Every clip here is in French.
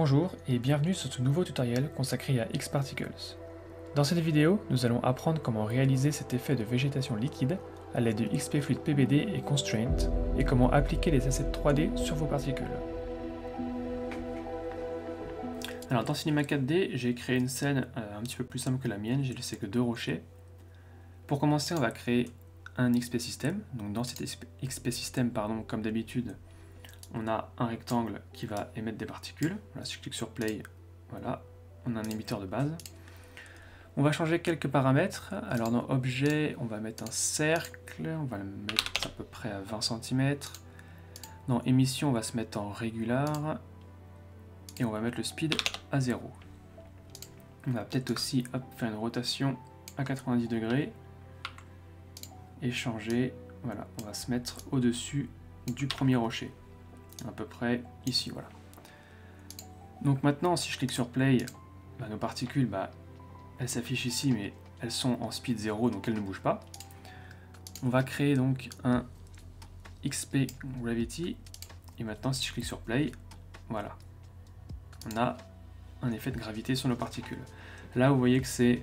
Bonjour et bienvenue sur ce nouveau tutoriel consacré à Xparticles. Dans cette vidéo, nous allons apprendre comment réaliser cet effet de végétation liquide à l'aide de XPFluid PBD et Constraint et comment appliquer les assets 3D sur vos particules. Alors dans Cinema 4D, j'ai créé une scène un petit peu plus simple que la mienne, j'ai laissé que 2 rochers. Pour commencer, on va créer un XP System. Donc dans cet XP System, comme d'habitude, on a un rectangle qui va émettre des particules. Voilà, si je clique sur Play, voilà, on a un émetteur de base. On va changer quelques paramètres. Alors dans Objet, on va mettre un cercle, on va le mettre à peu près à 20 cm. Dans Émission, on va se mettre en régular. Et on va mettre le speed à 0. On va peut-être aussi faire une rotation à 90 degrés. Et changer, voilà, on va se mettre au-dessus du premier rocher. À peu près ici, voilà. Donc maintenant, si je clique sur Play, nos particules, elles s'affichent ici, mais elles sont en speed 0, donc elles ne bougent pas. On va créer donc un XP Gravity, et maintenant si je clique sur Play, voilà. On a un effet de gravité sur nos particules. Là, vous voyez que c'est,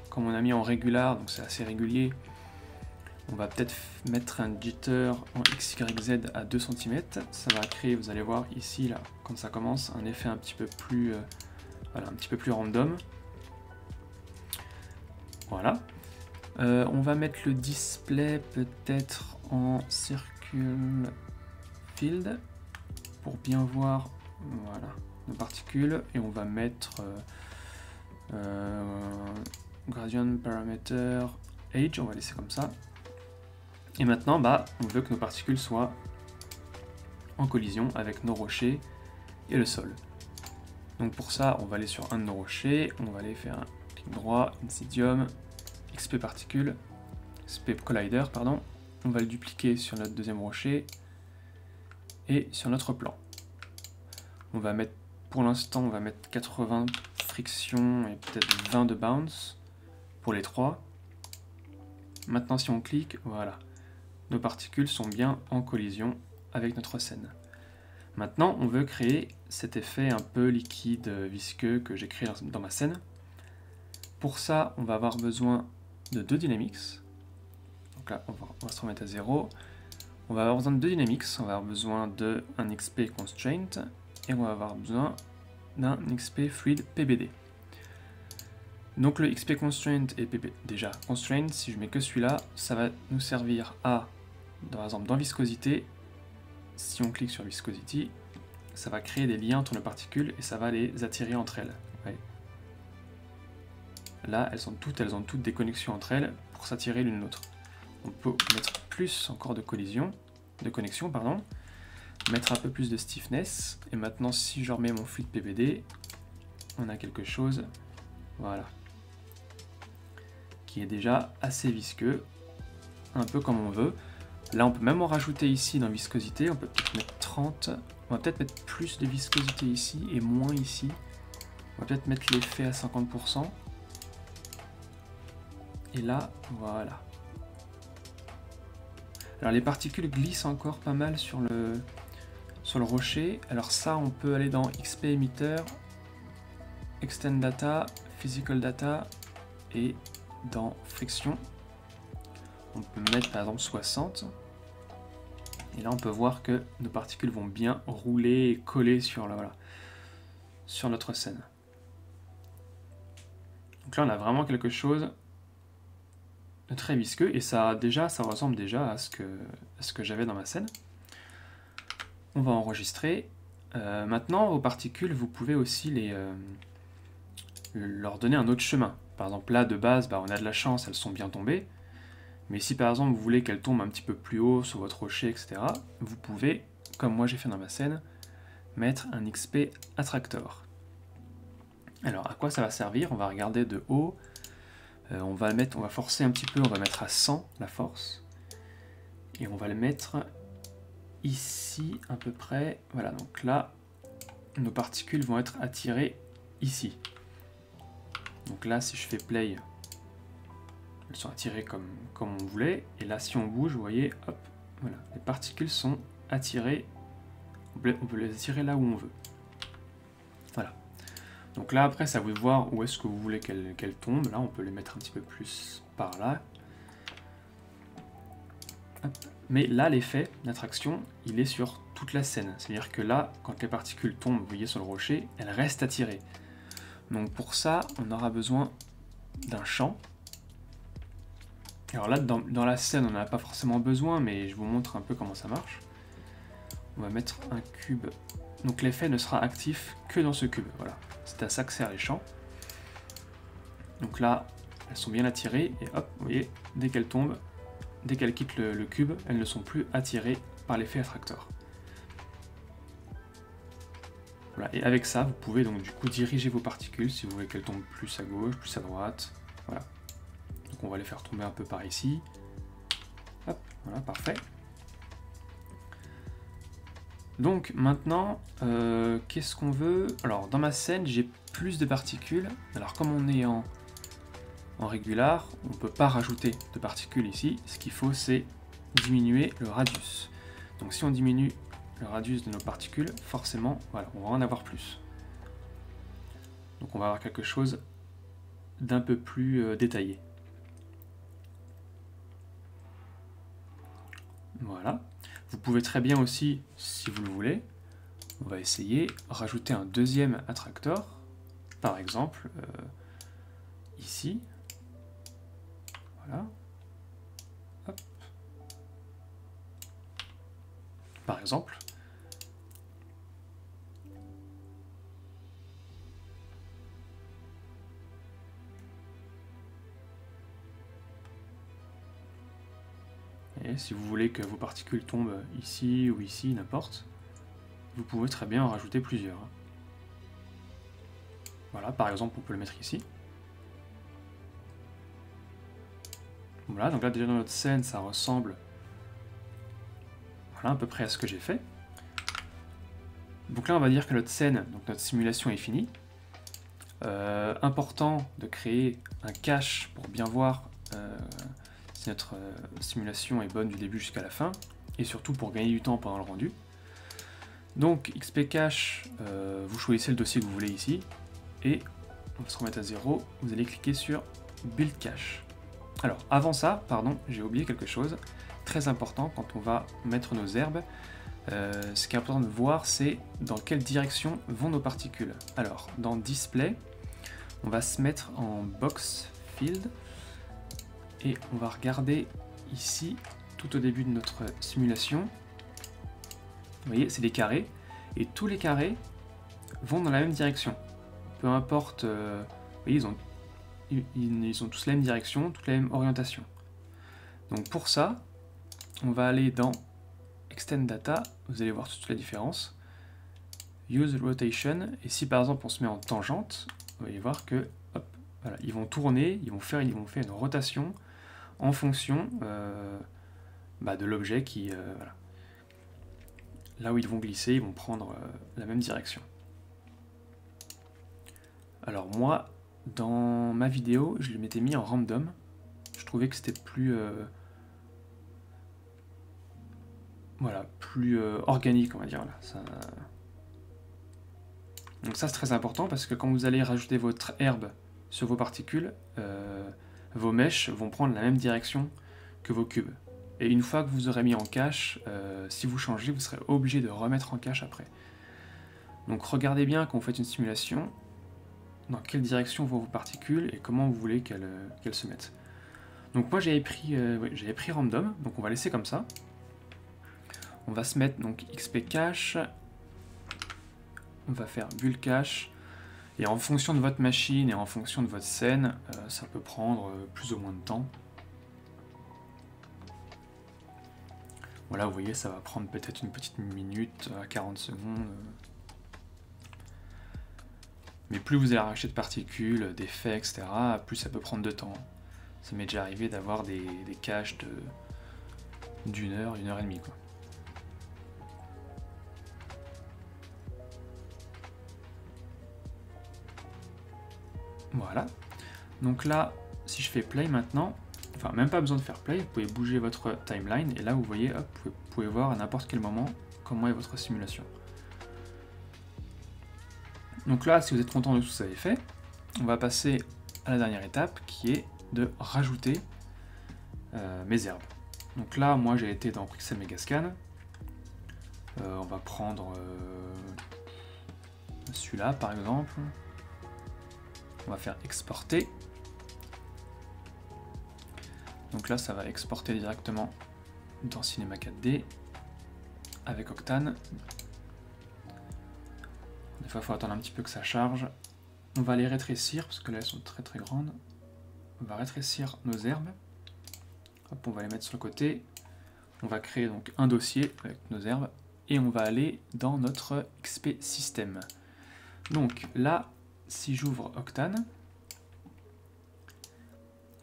comme on a mis en régular, donc c'est assez régulier, on va peut-être mettre un jitter en XYZ à 2 cm. Ça va créer, vous allez voir ici, là, quand ça commence, un effet un petit peu plus, voilà, un petit peu plus random. Voilà. On va mettre le display peut-être en circle field pour bien voir, voilà, nos particules. Et on va mettre gradient parameter age, on va laisser comme ça. Et maintenant, on veut que nos particules soient en collision avec nos rochers et le sol. Donc pour ça, on va aller sur un de nos rochers, on va aller faire un clic droit, Insidium, XP Particule, XP Collider, pardon. On va le dupliquer sur notre deuxième rocher et sur notre plan. On va mettre, pour l'instant, on va mettre 80 friction et peut-être 20 de bounce pour les trois. Maintenant, si on clique, voilà. Nos particules sont bien en collision avec notre scène. Maintenant, on veut créer cet effet un peu liquide, visqueux que j'ai créé dans ma scène. Pour ça, on va avoir besoin de 2 dynamics. Donc là, on va se remettre à 0. On va avoir besoin de 2 dynamics. On va avoir besoin d'un XP Constraint et on va avoir besoin d'un XP Fluid PBD. Donc le XP Constraint et PBD, déjà Constraint, si je mets que celui-là, ça va nous servir à, par exemple dans viscosité, si on clique sur viscosity, ça va créer des liens entre nos particules et ça va les attirer entre elles. Ouais. Là, elles ont toutes des connexions entre elles pour s'attirer l'une l'autre. On peut mettre plus encore de connexion, mettre un peu plus de stiffness, et maintenant si je remets mon fluide PBD, on a quelque chose, voilà, qui est déjà assez visqueux, un peu comme on veut. Là, on peut même en rajouter ici dans viscosité, on peut peut-être mettre 30, on va peut-être mettre plus de viscosité ici et moins ici. On va peut-être mettre l'effet à 50%. Et là, voilà. Alors les particules glissent encore pas mal sur le rocher. Alors ça, on peut aller dans XP Emitter, Extend Data, Physical Data et dans Friction. On peut mettre par exemple 60. Et là, on peut voir que nos particules vont bien rouler et coller sur, sur notre scène. Donc là, on a vraiment quelque chose de très visqueux et ça ressemble déjà à ce que j'avais dans ma scène. On va enregistrer. Maintenant, vos particules, vous pouvez aussi leur donner un autre chemin. Par exemple, là, de base, on a de la chance, elles sont bien tombées. Mais si par exemple vous voulez qu'elles tombent un petit peu plus haut sur votre rocher, etc., vous pouvez, comme moi j'ai fait dans ma scène, mettre un XP Attractor. Alors à quoi ça va servir? On va regarder de haut. On va forcer un petit peu, on va mettre à 100 la force. Et on va le mettre ici à peu près. Voilà, donc là, nos particules vont être attirées ici. Donc là, si je fais play, elles sont attirées comme on voulait. Et là, si on bouge, vous voyez, hop, voilà, les particules sont attirées. On peut les attirer là où on veut. Voilà. Donc là, après, c'est à vous de voir où est-ce que vous voulez qu'elle tombe. Là, on peut les mettre un petit peu plus par là. Hop. Mais là, l'effet d'attraction, il est sur toute la scène. C'est-à-dire que là, quand les particules tombent, vous voyez, sur le rocher, elles restent attirées. Donc pour ça, on aura besoin d'un champ. Alors là, dans la scène, on n'en a pas forcément besoin, mais je vous montre un peu comment ça marche. On va mettre un cube. Donc l'effet ne sera actif que dans ce cube. Voilà, c'est à ça que servent les champs. Donc là, elles sont bien attirées, et hop, vous voyez, dès qu'elles tombent, dès qu'elles quittent le cube, elles ne sont plus attirées par l'effet attracteur. Voilà, et avec ça, vous pouvez donc du coup diriger vos particules si vous voulez qu'elles tombent plus à gauche, plus à droite. Voilà. Donc on va les faire tomber un peu par ici. Hop, voilà, parfait. Donc maintenant, qu'est-ce qu'on veut? Alors dans ma scène, j'ai plus de particules. Alors comme on est en régular, on ne peut pas rajouter de particules ici. Ce qu'il faut, c'est diminuer le radius. Donc si on diminue le radius de nos particules, forcément, voilà, on va en avoir plus. Donc on va avoir quelque chose d'un peu plus détaillé. Voilà. Vous pouvez très bien aussi, si vous le voulez, on va essayer, rajouter un deuxième attracteur, par exemple, ici. Voilà. Hop. Par exemple. Et si vous voulez que vos particules tombent ici ou ici, n'importe, vous pouvez très bien en rajouter plusieurs. Voilà, par exemple, on peut le mettre ici. Voilà, donc là déjà dans notre scène, ça ressemble voilà, à peu près à ce que j'ai fait. Donc là, on va dire que notre scène, donc notre simulation est finie. Important de créer un cache pour bien voir si notre simulation est bonne du début jusqu'à la fin, et surtout pour gagner du temps pendant le rendu. Donc XP Cache, vous choisissez le dossier que vous voulez ici, et on va se remettre à 0, vous allez cliquer sur Build Cache. Alors avant ça, pardon, j'ai oublié quelque chose, très important quand on va mettre nos herbes, ce qui est important de voir, c'est dans quelle direction vont nos particules. Alors dans Display, on va se mettre en Box Field, et on va regarder ici, tout au début de notre simulation. Vous voyez, c'est des carrés, et tous les carrés vont dans la même direction. Peu importe, vous voyez, ils ont tous la même direction, toute la même orientation. Donc pour ça, on va aller dans Extend Data, vous allez voir toute la différence. Use Rotation, et si par exemple on se met en tangente, vous allez voir que, hop, voilà, ils vont tourner, ils vont faire une rotation en fonction de l'objet qui... voilà. Là où ils vont glisser, ils vont prendre la même direction. Alors moi, dans ma vidéo, je le m'étais mis en random. Je trouvais que c'était plus... voilà, plus organique, on va dire. Là. Donc ça, c'est très important parce que quand vous allez rajouter votre herbe sur vos particules, vos mèches vont prendre la même direction que vos cubes. Et une fois que vous aurez mis en cache, si vous changez, vous serez obligé de remettre en cache après. Donc regardez bien quand vous faites une simulation, dans quelle direction vont vos particules et comment vous voulez qu'elles se mettent. Donc moi j'avais pris random, donc on va laisser comme ça. On va se mettre donc XP Cache, on va faire Build Cache, et en fonction de votre machine et en fonction de votre scène, ça peut prendre plus ou moins de temps. Voilà, vous voyez, ça va prendre peut-être une petite minute à 40 secondes. Mais plus vous allez arracher de particules, d'effets, etc., plus ça peut prendre de temps. Ça m'est déjà arrivé d'avoir des caches d'une heure, 1h30, quoi. Voilà. Donc là, si je fais play maintenant, enfin même pas besoin de faire play, vous pouvez bouger votre timeline et là vous voyez, hop, vous pouvez voir à n'importe quel moment comment est votre simulation. Donc là, si vous êtes content de tout ce que vous avez fait, on va passer à la dernière étape qui est de rajouter mes herbes. Donc là, moi j'ai été dans Pixel Megascan. On va prendre celui-là par exemple. On va faire exporter. Donc là, ça va exporter directement dans Cinema 4D avec Octane. Des fois, il faut attendre un petit peu que ça charge. On va les rétrécir parce que là, elles sont très très grandes. On va rétrécir nos herbes. Hop, on va les mettre sur le côté. On va créer donc un dossier avec nos herbes et on va aller dans notre XP System. Donc là, si j'ouvre Octane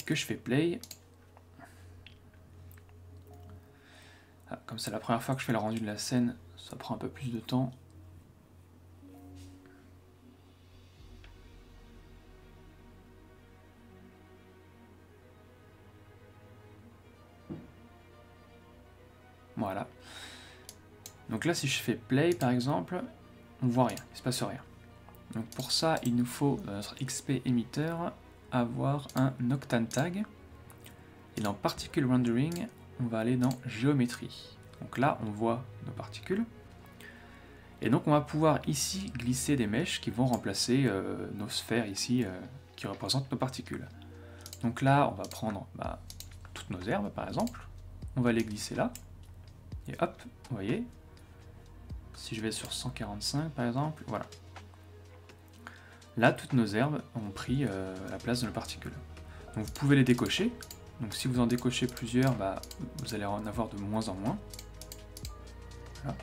et que je fais play, comme c'est la première fois que je fais le rendu de la scène, ça prend un peu plus de temps. Voilà. Donc là, si je fais play par exemple, on voit rien, il se passe rien. Donc pour ça, il nous faut dans notre XP émetteur avoir un Octane tag. Et dans Particle Rendering, on va aller dans Géométrie. Donc là, on voit nos particules. Et donc on va pouvoir ici glisser des mèches qui vont remplacer nos sphères ici qui représentent nos particules. Donc là, on va prendre toutes nos herbes par exemple. On va les glisser là. Et hop, vous voyez. Si je vais sur 145 par exemple, voilà. Là, toutes nos herbes ont pris la place de nos particules. Donc vous pouvez les décocher. Donc si vous en décochez plusieurs, vous allez en avoir de moins en moins. Voilà.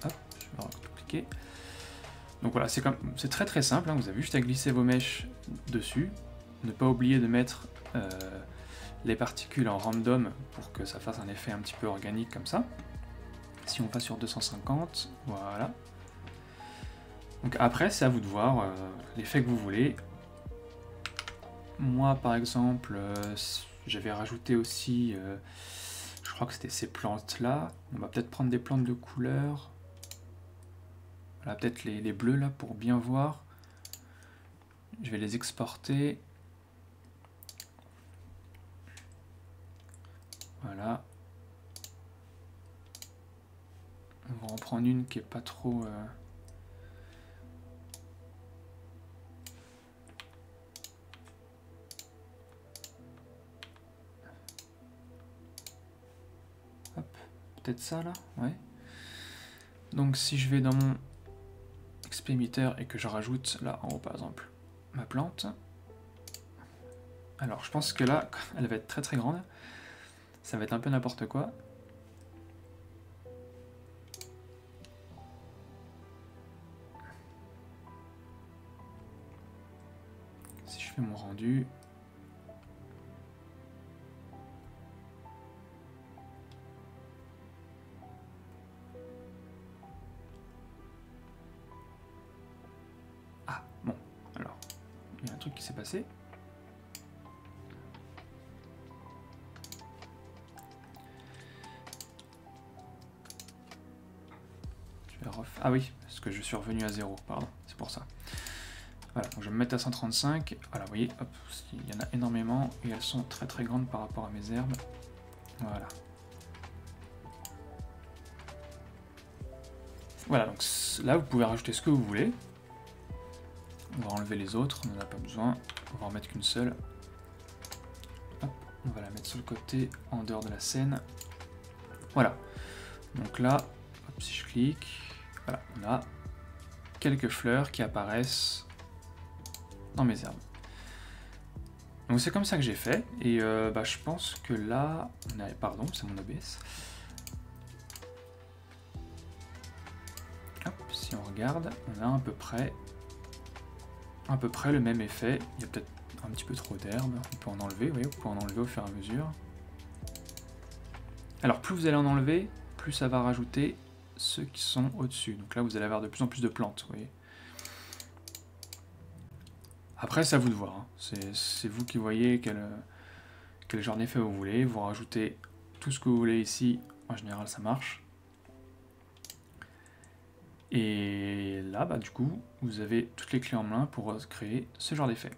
Hop, je vais cliquer. Donc voilà, c'est très très simple, hein. Vous avez juste à glisser vos mèches dessus. Ne pas oublier de mettre les particules en random pour que ça fasse un effet un petit peu organique comme ça. Si on va sur 250, voilà. Donc après, c'est à vous de voir l'effet que vous voulez. Moi, par exemple, j'avais rajouté aussi, je crois que c'était ces plantes-là. On va peut-être prendre des plantes de couleur. Voilà, peut-être les bleus là pour bien voir. Je vais les exporter. Voilà. On va en prendre une qui est pas trop... Peut-être ça là, ouais. Donc si je vais dans mon XP emitter et que je rajoute là en haut par exemple ma plante, alors je pense que là elle va être très très grande, ça va être un peu n'importe quoi. Si je fais mon rendu, bon, alors, il y a un truc qui s'est passé. Ah oui, parce que je suis revenu à 0, pardon, c'est pour ça. Voilà, donc je vais me mettre à 135. Voilà, vous voyez, hop, il y en a énormément et elles sont très très grandes par rapport à mes herbes. Voilà. Voilà, donc là vous pouvez rajouter ce que vous voulez. On va enlever les autres, on n'en a pas besoin. On va en mettre qu'une seule. Hop, on va la mettre sur le côté, en dehors de la scène. Voilà. Donc là, hop, si je clique, voilà, on a quelques fleurs qui apparaissent dans mes herbes. Donc c'est comme ça que j'ai fait. Et je pense que là, on a, pardon, c'est mon OBS. Hop, si on regarde, on a à peu près le même effet. Il y a peut-être un petit peu trop d'herbe, on peut en enlever, vous voyez, on peut en enlever au fur et à mesure. Alors plus vous allez en enlever, plus ça va rajouter ceux qui sont au-dessus. Donc là vous allez avoir de plus en plus de plantes, vous voyez. Après c'est à vous de voir, hein. C'est vous qui voyez quel genre d'effet vous voulez. Vous rajoutez tout ce que vous voulez ici, en général ça marche. Et là, bah, du coup, vous avez toutes les clés en main pour créer ce genre d'effet.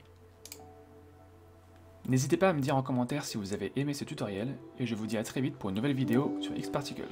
N'hésitez pas à me dire en commentaire si vous avez aimé ce tutoriel, et je vous dis à très vite pour une nouvelle vidéo sur Xparticles.